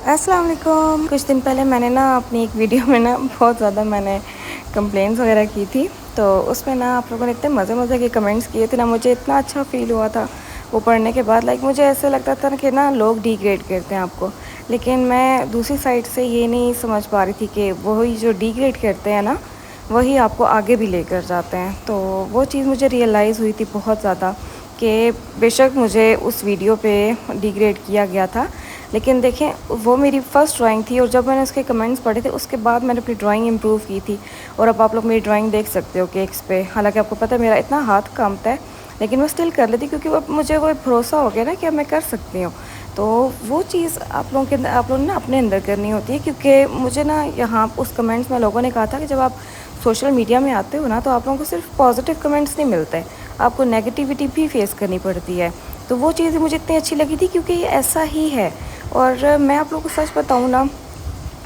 अस्सलाम वालेकुम। कुछ दिन पहले मैंने ना अपनी एक वीडियो में ना बहुत ज़्यादा मैंने कंप्लेंट्स वगैरह की थी, तो उसमें ना आप लोगों ने इतने मज़े के कमेंट्स किए थे ना, मुझे इतना अच्छा फ़ील हुआ था वो पढ़ने के बाद। लाइक मुझे ऐसे लगता था कि ना लोग डिग्रेड करते हैं आपको, लेकिन मैं दूसरी साइड से ये नहीं समझ पा रही थी कि वही जो डिग्रेड करते हैं ना, वही आपको आगे भी लेकर जाते हैं। तो वो चीज़ मुझे रियलाइज़ हुई थी बहुत ज़्यादा कि बेशक मुझे उस वीडियो पे डिग्रेड किया गया था, लेकिन देखें वो मेरी फ़र्स्ट ड्राइंग थी और जब मैंने उसके कमेंट्स पढ़े थे उसके बाद मैंने अपनी ड्राइंग इम्प्रूव की थी। और अब आप लोग मेरी ड्राइंग देख सकते हो केक्स पे। हालांकि आपको पता है मेरा इतना हाथ कांपता है, लेकिन मैं स्टिल कर लेती क्योंकि वो मुझे वो भरोसा हो गया ना कि अब मैं कर सकती हूँ। तो वो चीज़ आप लोगों के अंदर, आप लोगों ने ना अपने अंदर करनी होती है, क्योंकि मुझे ना यहाँ उस कमेंट्स में लोगों ने कहा था कि जब आप सोशल मीडिया में आते हो ना, तो आप लोगों को सिर्फ पॉजिटिव कमेंट्स नहीं मिलते, आपको नेगेटिविटी भी फेस करनी पड़ती है। तो वो चीज़ मुझे इतनी अच्छी लगी थी क्योंकि ये ऐसा ही है। और मैं आप लोगों को सच बताऊँ ना,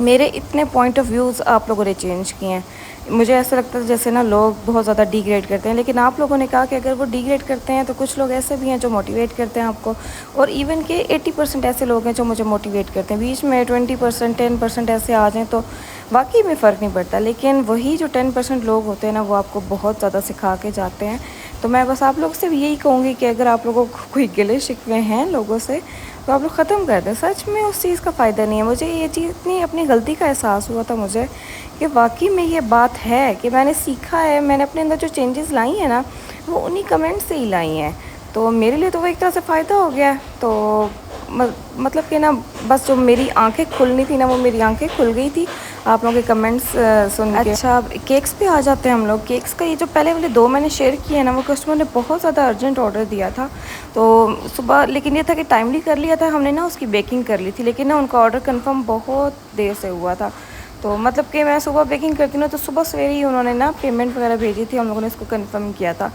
मेरे इतने पॉइंट ऑफ व्यूज़ आप लोगों ने चेंज किए हैं। मुझे ऐसा लगता है जैसे ना लोग बहुत ज़्यादा डिग्रेड करते हैं, लेकिन आप लोगों ने कहा कि अगर वो डिग्रेड करते हैं तो कुछ लोग ऐसे भी हैं जो मोटिवेट करते हैं आपको। और इवन के 80% ऐसे लोग हैं जो मुझे मोटिवेट करते हैं। बीच में 20% 10% ऐसे आ जाएँ तो वाकई में फ़र्क नहीं पड़ता, लेकिन वही जो 10% लोग होते हैं ना, वो आपको बहुत ज़्यादा सिखा के जाते हैं। तो मैं बस आप लोग से भी यही कहूँगी कि अगर आप लोगों को कोई गिले शिकवे हैं लोगों से, तो आप लोग ख़त्म कर दें। सच में उस चीज़ का फ़ायदा नहीं है। मुझे ये चीज़ इतनी अपनी गलती का एहसास हुआ था मुझे कि वाक़ई में ये बात है कि मैंने सीखा है, मैंने अपने अंदर जो चेंजेस लाई हैं ना, वो उन्हीं कमेंट से ही लाई हैं। तो मेरे लिए तो वो एक तरह से फ़ायदा हो गया है। तो मतलब कि ना, बस जो मेरी आँखें खुलनी थी ना, वो मेरी आँखें खुल गई थी आप लोगों के कमेंट्स सुन के। अच्छा, अब केक्स पे आ जाते हैं हम लोग। केक्स का ये जो पहले वाले 2 मैंने शेयर किए हैं ना, वो कस्टमर ने बहुत ज़्यादा अर्जेंट ऑर्डर दिया था। तो सुबह, लेकिन ये था कि टाइमली कर लिया था हमने ना, उसकी बेकिंग कर ली थी, लेकिन ना उनका ऑर्डर कंफर्म बहुत देर से हुआ था। तो मतलब कि मैं सुबह बेकिंग करती ना, तो सुबह सवेरे ही उन्होंने ना पेमेंट वगैरह भेजी थी, हम लोगों ने इसको कंफर्म किया था।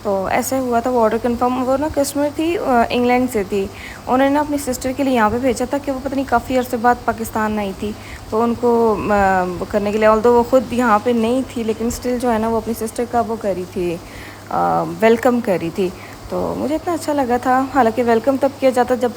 तो ऐसे हुआ था वो ऑर्डर कंफर्म। वो ना कस्टमर थी इंग्लैंड से थी, उन्होंने ना अपनी सिस्टर के लिए यहाँ पे भेजा था कि वो पता नहीं काफ़ी अर्से बाद पाकिस्तान आई थी, तो उनको वो करने के लिए, ऑल्दो वो ख़ुद यहाँ पे नहीं थी, लेकिन स्टिल जो है ना वो अपनी सिस्टर का वो करी थी, वेलकम करी थी। तो मुझे इतना अच्छा लगा था। हालांकि वेलकम तब किया जाता जब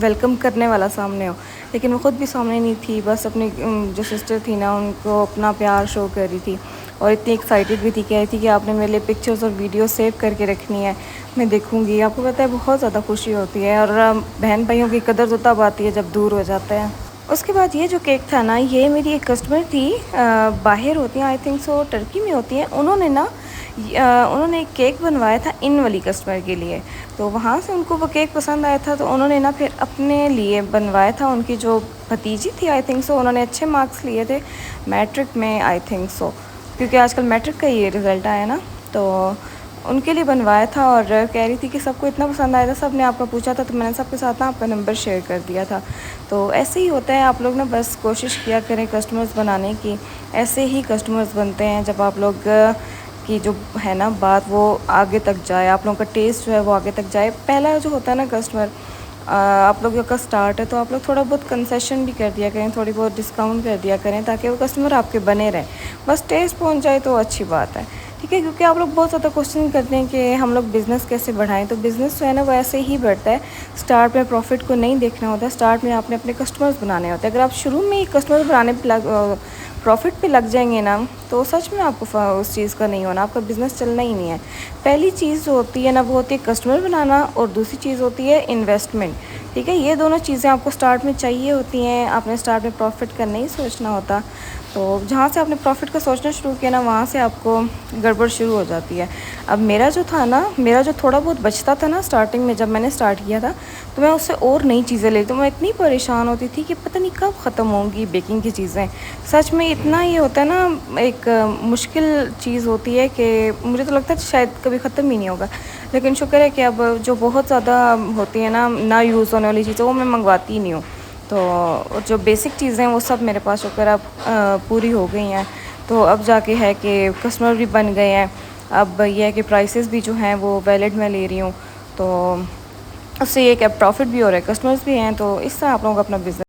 वेलकम करने वाला सामने हो, लेकिन वो ख़ुद भी सामने नहीं थी, बस अपनी जो सिस्टर थी ना, उनको अपना प्यार शो कर रही थी। और इतनी एक्साइटेड भी थी, कह रही थी कि आपने मेरे लिए पिक्चर्स और वीडियो सेव करके रखनी है, मैं देखूंगी। आपको पता है बहुत ज़्यादा खुशी होती है, और बहन भाइयों की कदर तो तब आती है जब दूर हो जाते हैं। उसके बाद ये जो केक था ना, ये मेरी एक कस्टमर थी, बाहर होती हैं, आई थिंक सो टर्की में होती हैं। उन्होंने ना उन्होंने एक केक बनवाया था इन वाली कस्टमर के लिए, तो वहाँ से उनको वो केक पसंद आया था, तो उन्होंने ना फिर अपने लिए बनवाया था। उनकी जो भतीजी थी, आई थिंक सो उन्होंने अच्छे मार्क्स लिए थे मैट्रिक में, आई थिंक सो, क्योंकि आजकल मैट्रिक का ये रिज़ल्ट आया ना, तो उनके लिए बनवाया था। और कह रही थी कि सबको इतना पसंद आया था, सब ने आपका पूछा था, तो मैंने सबके साथ ना आपका नंबर शेयर कर दिया था। तो ऐसे ही होता है, आप लोग ना बस कोशिश किया करें कस्टमर्स बनाने की। ऐसे ही कस्टमर्स बनते हैं जब आप लोग की जो है ना बात, वो आगे तक जाए, आप लोगों का टेस्ट जो है वो आगे तक जाए। पहला जो होता है ना कस्टमर, आप लोगों का स्टार्ट है, तो आप लोग थोड़ा बहुत कंसेशन भी कर दिया करें, थोड़ी बहुत डिस्काउंट कर दिया करें, ताकि वो कस्टमर आपके बने रहें। बस टेस्ट पहुंच जाए तो अच्छी बात है, ठीक है। क्योंकि आप लोग बहुत ज़्यादा क्वेश्चन करते हैं कि हम लोग बिज़नेस कैसे बढ़ाएं, तो बिज़नेस जो है ना वो ऐसे ही बढ़ता है। स्टार्ट में प्रॉफिट को नहीं देखना होता है, स्टार्ट में आपने अपने कस्टमर्स बनाने होते हैं। अगर आप शुरू में ही कस्टमर्स बनाने पर प्रॉफिट पे लग जाएंगे ना, तो सच में आपको उस चीज़ का नहीं होना, आपका बिज़नेस चलना ही नहीं है। पहली चीज़ जो होती है ना, वो होती है कस्टमर बनाना, और दूसरी चीज़ होती है इन्वेस्टमेंट, ठीक है। ये दोनों चीज़ें आपको स्टार्ट में चाहिए होती हैं। आपने स्टार्ट में प्रॉफिट का नहीं सोचना होता, तो जहाँ से आपने प्रॉफिट का सोचना शुरू किया ना, वहाँ से आपको गड़बड़ शुरू हो जाती है। अब मेरा जो था ना, मेरा जो थोड़ा बहुत बचता था ना स्टार्टिंग में, जब मैंने स्टार्ट किया था, तो मैं उससे और नई चीज़ें लेती, तो मैं इतनी परेशान होती थी कि पता नहीं कब ख़त्म होंगी बेकिंग की चीज़ें। सच में इतना ये होता है ना, एक मुश्किल चीज़ होती है कि मुझे तो लगता है शायद कभी ख़त्म ही नहीं होगा। लेकिन शुक्र है कि अब जो बहुत ज़्यादा होती है ना यूज़ होने वाली चीज़ें, वो मैं मंगवाती ही नहीं हूँ। तो जो बेसिक चीज़ें हैं वो सब मेरे पास शुक्र अब पूरी हो गई हैं। तो अब जाके है कि कस्टमर भी बन गए हैं। अब ये है कि प्राइसेस भी जो हैं वो वैलिड मैं ले रही हूँ, तो उससे ये कि अब प्रॉफिट भी हो रहा है, कस्टमर्स भी हैं। तो इस तरह आप लोगों का अपना बिज़नेस